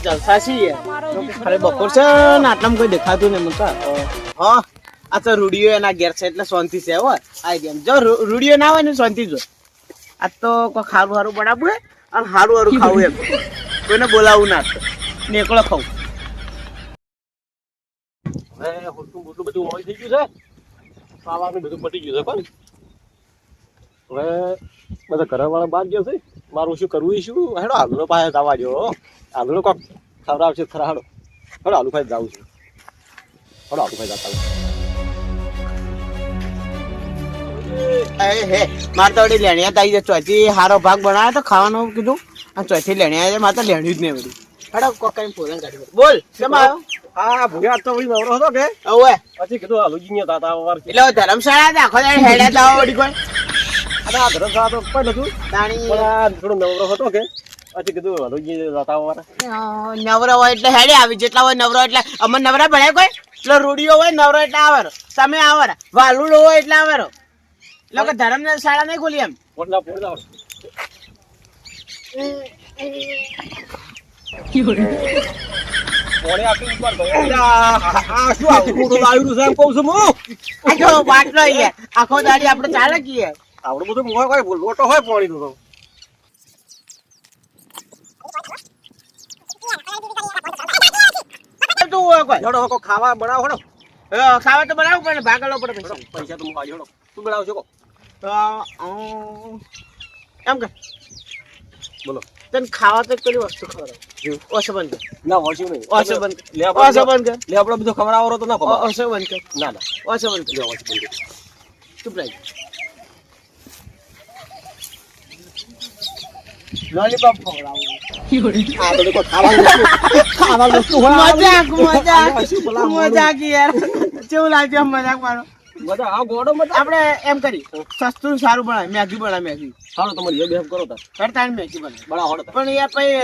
જલસા છે ખરે બપોર છે ને આટલામાં કોઈ દેખાતું નહીં મને તો હા આ તો રૂડિયો એના ઘેર છે એટલે શાંતિ છે હો આઈ ગેમ જો રૂડિયો ના હોય ને શાંતિ જો આ તો કોઈ ખારું હારું બનાવવું હે અને હારું હારું ખાવું એમ કોઈને બોલાવવું ના ને એકલો ખાવું હવે હોટલું બોટલું બધું હોય થઈ ગયું છે ખાવાનું બધું પતી ગયું છે પણ હવે બધા ઘરવાળા બહાર ગયો છે મારું શું કરવું શું હેડો આલુનો પાસે જવા જો આલુનો કોક ખવડાવશે ખરા હેડો હેડો આલુ પાસે જાઉં છું હેડો આલુ પાસે જતા હે મારે તો વળી લેણિયા તાઈ ચોથી હારો ભાગ બનાવ્યો તો ખાવાનું કીધું આ ચોથી લેણિયા મારે તો લેણ્યું જ નહીં બધું હેડો કોક કઈ ફોરન કાઢી બોલ કેમ આવ્યો હા ભૂયા તો વળી નવરો હતો કે ઓવે પછી કીધું આલુજી ને તાતા વાર એટલે ધર્મશાળા આખો દાડે હેડ્યા જાવ વળી કોઈ આ ધરમશાળા તો કોઈ નતું તાણી પણ આ થોડો નવરો હતો કે પછી કીધું આલુજી તાતા વાર નવરો હોય એટલે હેડે આવી જેટલા હોય નવરો એટલે અમને નવરા ભણાય કોઈ એટલે રૂડિયો હોય નવરો એટલે આવરો તમે આવરા વાલુડો હોય એટલે આવરો એટલે ધર્મશાળા નહીં ખોલી એમ પોટલા પોટલા પોણે આપી ઉપર તો આ શું આવું મોટું લાવ્યું છે એમ કહું છું હું આ જો બાટલો યાર આખો દાડી આપણે ચાલે કીએ આવડું બધું મોય કોઈ લોટો હોય પાણીનો તો તું હોય કોઈ હેડો કો ખાવા બનાવો હેડો ખાવા તો બનાવવું પડે ભાગ આલવો પડે પૈસા પૈસા તો મુકા હેડો તું બનાવજો કો તો એમ કે બોલો તને ખાવા તો પેલી વસ્તુ ખવડાવ ઓછો બંધ કર ના વોશું નહીં ઓછો બંધ કર લે ઓછો બંધ કર લે આપણે બધું ખબર આવરો તો ના ખબર ઓછો બંધ કર ના ના ઓછો બંધ કર લે વોશ બંધ ચૂપ રહી લોલીપોપ ખવડાવું આ તો દેખો ખાવા વસ્તુ હોય મજાક યાર કેવું લાગ્યું મજાક મારો બધા આ ગોડો મત આપણે એમ કરી સસ્તું સારું બનાય મેગી બનાય મેગી હાલો તમારે એ બેફ કરો તા કરતા મેગી બનાય બડા હોડો પણ યાર પછી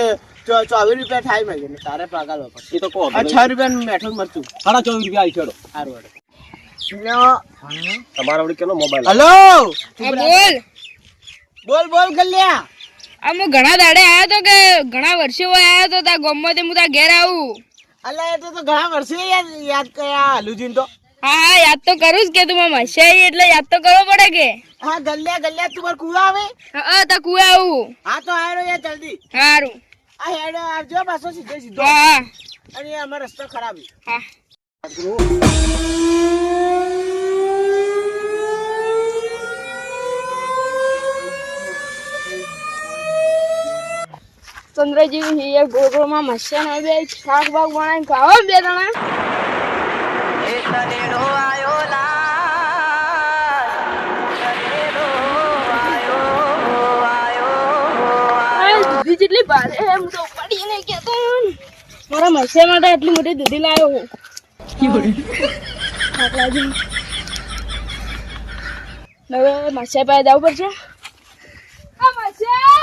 24 રૂપિયા થાય મેગી ને તારે પાગલ વાપર એ તો કહો 6 રૂપિયા મેઠું મરચું 24 રૂપિયા આવી છેડો સારું વાડે તમારા વળી કેનો મોબાઈલ હેલો બોલ બોલ કલ્યા આમ ઘણા દાડે આયા તો કે ઘણા વર્ષે આયા તો તા ગામમાં તે હું તા ઘેર આવું અલ્યા એ તો ઘણા વર્ષે યાદ કર્યા હાલુજીન તો હા યાદ તો કરું જ કે તું મશે એટલે યાદ તો કરવો પડે કે હા ગલ્યા તું માર કુવા આવે હા તા કુએ આવું હા તો આયો યાર જલ્દી સારું આ હેડ આવજો પાછો સીધો હા અને અમારો રસ્તો ખરાબ હા ચંદ્રજી એ ગોળમાં મસ્યા ના બે શાક બાગ બનાવીને ખાઓ બે જણા દૂધી જેટલી ભારે હું તો ઉપાડી નહીં કેતો મારા મસ્યા માટે આટલી મોટી દૂધી લાવ્યો હું હવે મસ્યા પાસે જવું પડશે આ મસ્યા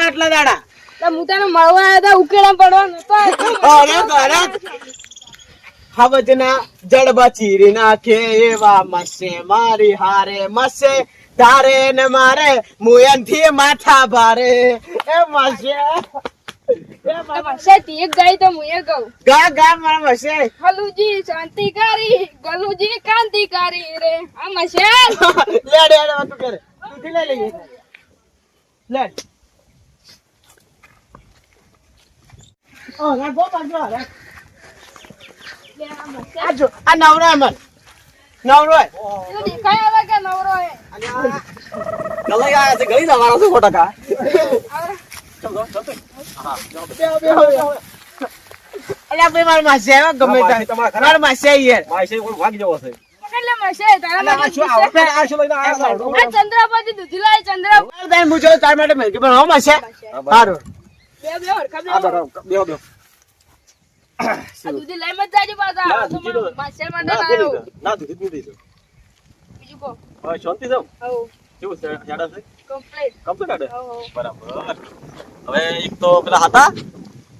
એટલા દાડા હું તને મળવા આવ્યા હતા ઉકેલા પડવાનું હવજના જડબા ચીરી નાખે એવા મસે મારી હારે મસે ધારે ને મારે મુયન થી માથા ભારે એ મસે એક ગાય તો હું એ કહું ગા મારા મસે હલુજી શાંતિકારી ગલુજી કાંતિકારી રે આ મસે લે તું કરે તું લે લઈ લે ઓ ના ગો પાજો રે આજો આ નવરો અમર નવરો દેખાય આવે કે નવરો હે ગલાઈ આયા છે ગળી લાવવાનો છે ખોટા કા અલ્યા ભાઈ માર માસે આવ્યો ગમે ત્યાં માર માસે યાર માસે કોઈ ભાગ જવો છે એટલે મસે તારા આ શું આવડે આ શું લઈને આયા છો આ ચંદ્રપતિ દૂધી લાય ચંદ્ર તાર મુજો તાર માટે મેગી બનાવો માસે સારું બે હરખા આ બેહો બેહો આ દૂધી લઈ મત જાજો પાછા ના, દૂધી તો- મસે માટે લાયો ના દૂધી જ નથી બીજું કો હવે શાંતિ જાવ આવો કેવું છે યાડા છે કમ્પ્લીટ કમ્પ્લીટ આડે હો હો બરાબર હવે એક તો પેલા હતા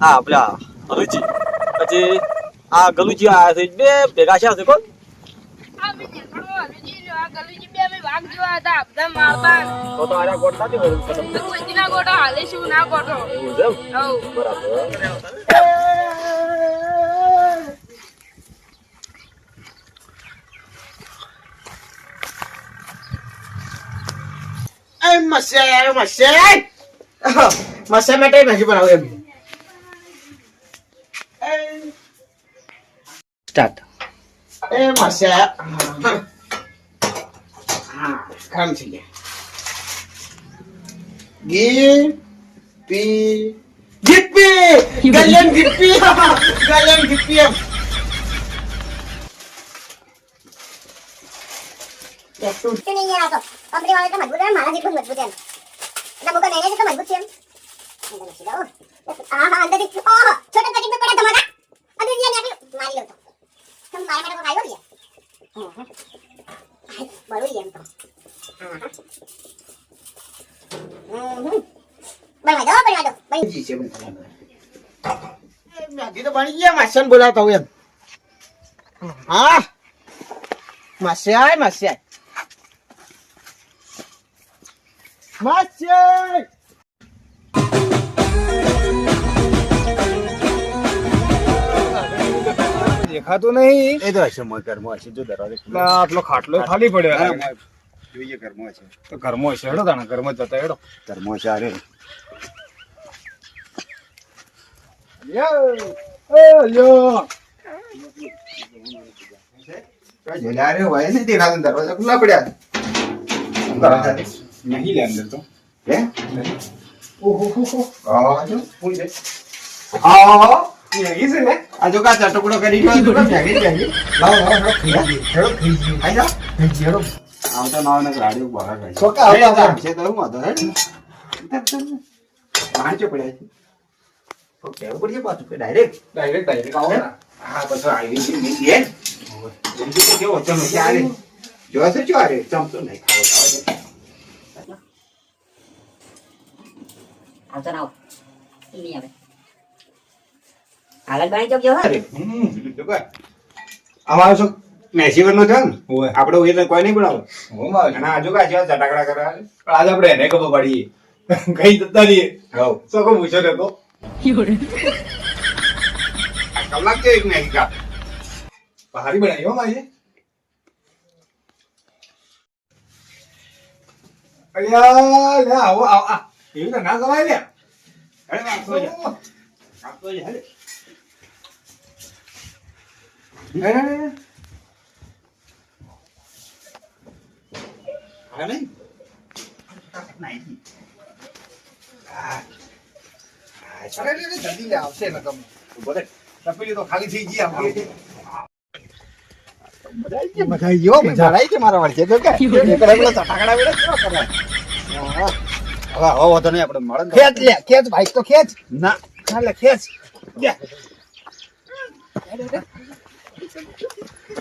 હા પેલા ગલુજી પછી આ ગલુજી આયા છે બે ભેગા છે કોણ આ બે નેકડો હલુજી જો આ ગલુજી બે અમે વાઘ જોવા હતા બધા મારતા તો આરા ગોટ નથી હોય તો કોઈ ના ગોટો હાલે શું ના ગોટો એવું છે એમ? હો બરાબર એ મસ્યા માટે મેગી બનાવું એમ સ્ટાર્ટ એ મસ્યા હા કામ થઈ ગયા ગિપ્પી ગલ્યન ગિપ્પી એમ तो नहीं है तो कंपनी वाले तो मजबूत है मारा जी मजबूत है इतना मुका नहीं है तो मजबूत है हां हां अंदर देखो ओह छोटा कटिंग पे पड़ा धमाका अभी ये नहीं मारी लो तो तुम मारे मेरे को खाई हो लिया बड़ो ही हम तो बनवा दो જી છે મેગી તો બની ગયા માસ્યાને બોલાવતા હું એમ હા માસ્યા માસ્યા દેખાતું નહીં એ તો હશે ઘરમાં હશે જો દરવાજે ખુલ્લો. આટલો ખાટલો ખાલી પડ્યો ઘરમાં જોઈએ ઘરમાં છે તો ઘરમાં હશે હેડો તાણા ઘરમાં જ જતા હેડો ઘરમાં છે અરે જોયા રે હોય ને દેખાતું દરવાજા ખુલ્લા પડ્યા નહીં લે અંદર તો હે ઓહો આ જો પૂરી દે મેગી છે ને આ જો કા ચટકડો કરી ગયો તો ફેંકી દે લાવ લાવ હેડો ખાઈ જા હેડો આમ તો નાવ ને ગાડીઓ બહાર ગઈ છોકા આવતા છે તો હું હતો હેડ પાંચો પડ્યા છે તો કેવું પડી પાછું કે ડાયરેક્ટ આવો ને હા પછી આવી ગઈ મીઠી હે જલ્દી તો કેવો ચમ ચાલે જો છે ચાલે ચમતો નહીં ખાવ આવતો ના નહીં આવે આગળ બાણી ચોક જો અરે જો કા અમારો છો મેસીવર નો છે ને ઓય આપણો એટલે કોઈ નહીં બનાવો હો માં અને આજુ કા છે ચટાકડા કરવા પણ આજ આપણે એને ખબર પડી કઈ જતા રહીએ હવ સો કો પૂછ્યો ને તો આ કલાક છે એક મેગી કા પહાડી બનાવી હો મારી અલ્યા લે આવો આ એવું તો ના કવાય લે અરે આપતો જા આપતો જા હે હા નહીં નહીં અરે રે જલ્દી લે આવશે ને તમે બોલે તપેલી તો ખાલી થઈ ગઈ આપણી મજા આવી છે મારા વાળી છે તો કે એકલા ચટાકડા વેડે કેવા કરે હવે હોતો નહીં આપણે મળે ખેંચ લે ખેંચ ભાઈ તો ખેંચ ના ચાલે ખેંચ લે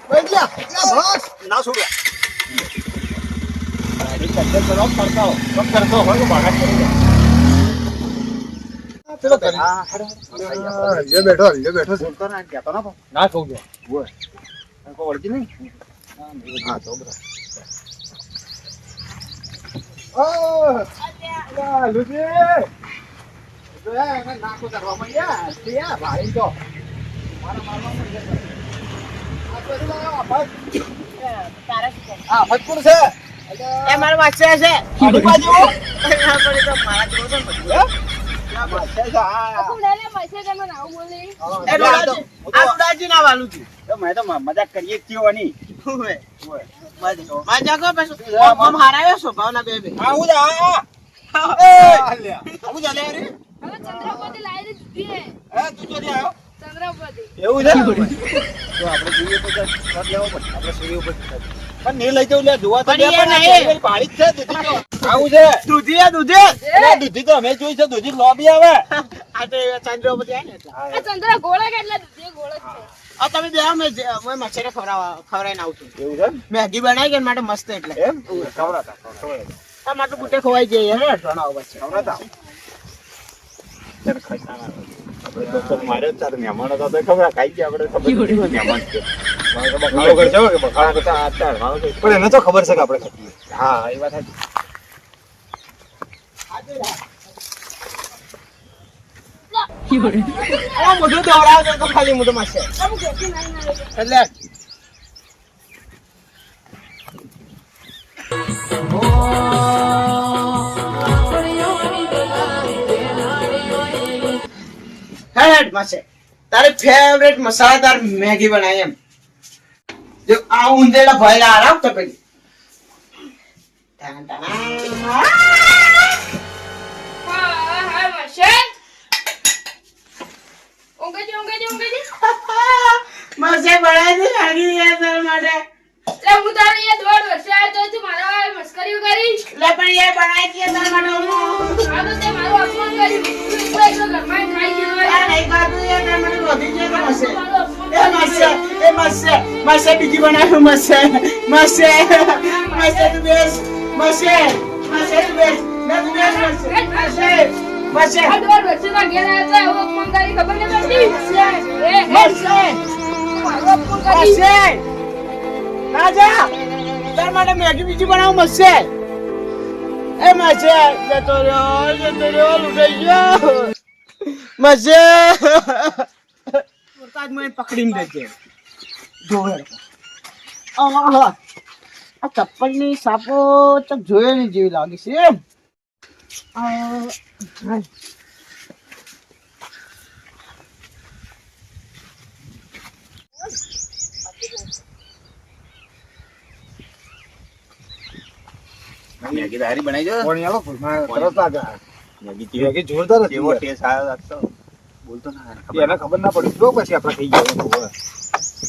ભાઈ જા બસ ના છોડ્યા ચલો કરી લે બેઠો ના કહું જો ઓળખી નહીં હા તો એ મારા માસ્યા છે મારા જોડે તો બધું તું લે લે મસે તમે નાવ બોલી એ રૂડાજી ના વાલું છું મેં તો મજાક કરીએ જ થયો ની મજા કો પછી ઓમ હારાયો સ્વભાવના બે બે આવું જા આવું જા લે રે હવે ચંદ્રપતિ લાવી દીધી હે તું જો આવ્યો ચંદ્રપતિ એવું છે તો આપણે જોઈએ તો શોટ લેવો પડે આપણે સૂર્ય ઉપર પણ નહીં લઈ જવું લે જોવા તો પણ એ લે નહીં. પાડી જ છે દૂધી તો આવું છે દૂધી દૂધી અરે દૂધી તો અમે જોઈ છે દૂધી લોબી આવે આ તો ચંદ્રપતિ આય ને એટલે આ ચંદ્ર ગોળા કે એટલે દૂધી ગોળા જ છે આ તમે બે મેં મચ્છરે ખવરાઈને આવું છું એવું છે મેગી બનાવી કે માટે મસ્ત એટલે એમ ખવડાતા આ માટલું બુટે ખવાઈ જાય હે સોના પછી ખવડાવતા આવો. આપણે તો કોક માર્યો જ તારે મહેમાન હતા તો ખબર ખાઈ ગયા આપણે ખબર નથી કોઈ મહેમાન છે. બખાડો કરજો કે બખાડો કરતા આ તાર મારો તો- પણ એને તો ખબર છે કે આપણે ખાઈએ. હા એ વાત સાચી. આ મોઢું દોડાવજો તો ખાલી મોઢું માસે તમે ઘેરથી નાઈને આવ્યો. એટલે હેડ માસે તારી ફેવરેટ મસાલેદાર મેગી બનાવી એમ જો આ ઊંધેડા ભયલા આરામ તો પેલી હા, મળશે. ઊંઘી જા. મસે બનાવી મેગી યાર તાર માટે લે હું તારે અહીંયા દોઢ વર્ષે આવ્યો તો તું મારા મસ્કરીઓ કરી. લે પણ યાર બનાવી છે તાર માટે હું આ તો તે મારું અપમાન કર્યું. તું એકલો ઘરમાં ખાઈ ગયો હોય. આ નહીં ખાતું યાર તાર માટે વધી છે તો મસે મારું અપમાન એ મસે બીજી બનાવ્યું મસે તું બેસ મસે તું બેસ ના તું બેસ મસે આ દોઢ વર્ષેના ઘેર આવ્યા હતા, એવું અપમાન કરી ખબર નહીં પડતી. મારું અપમાન કરી. રાજા તાર માટે મેગી બીજી બનાવું મસે એ મસે જતો રહ્યો લૂંટાઈ ગયો મસે તાજ મને પકડીને દેજે જોવે આ ચપ્પલની સાપો ચક જોયે નહીં જેવી લાગે છે મેગી તારી બનાવી જો. કોણ આલો ફૂલમાં તરત લાગે. મેગી મેગી જોરદાર હતી કેવો યાર. ટેસ્ટ આવ્યો આજ તો. બોલતો ના એને ખબર ના પડી તો પછી આપણે ખાઈ ગયા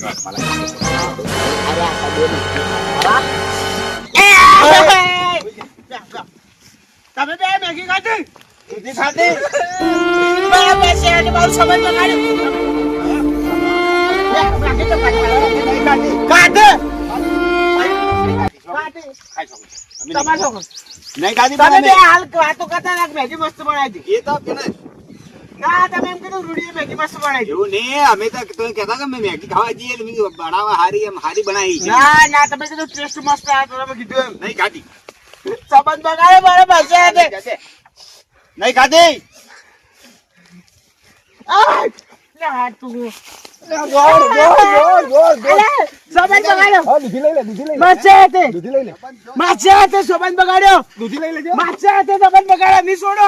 તમે બે મેગી ખાધી સુધી ખાધી બરાબર છે એટલે મારું સમજ નહીં ખાધી તમે બે બનાવી. હાલ વાતો કરતા હતા કે મેગી મસ્ત બનાવી એ તો કે નહીં. ના તમે એમ કીધું રૂડીએ મેગી મસ્ત બનાવી એવું નહીં અમે તો કહેતા કે મેં મેગી ખાવા જઈએ એટલે મેં કીધું બનાવવા હારી બનાવી છે. ના તમે કીધું ટેસ્ટ મસ્ત આવ્યો તમે કીધું એમ નહીં ખાધી. સંબંધ બગાડે બરાબર છે નહીં ખાધી. દૂધી લઈ લે સંબંધ બગાડ્યો દૂધી લઈ લેજો સંબંધ બગાડ્યો નહીં છોડો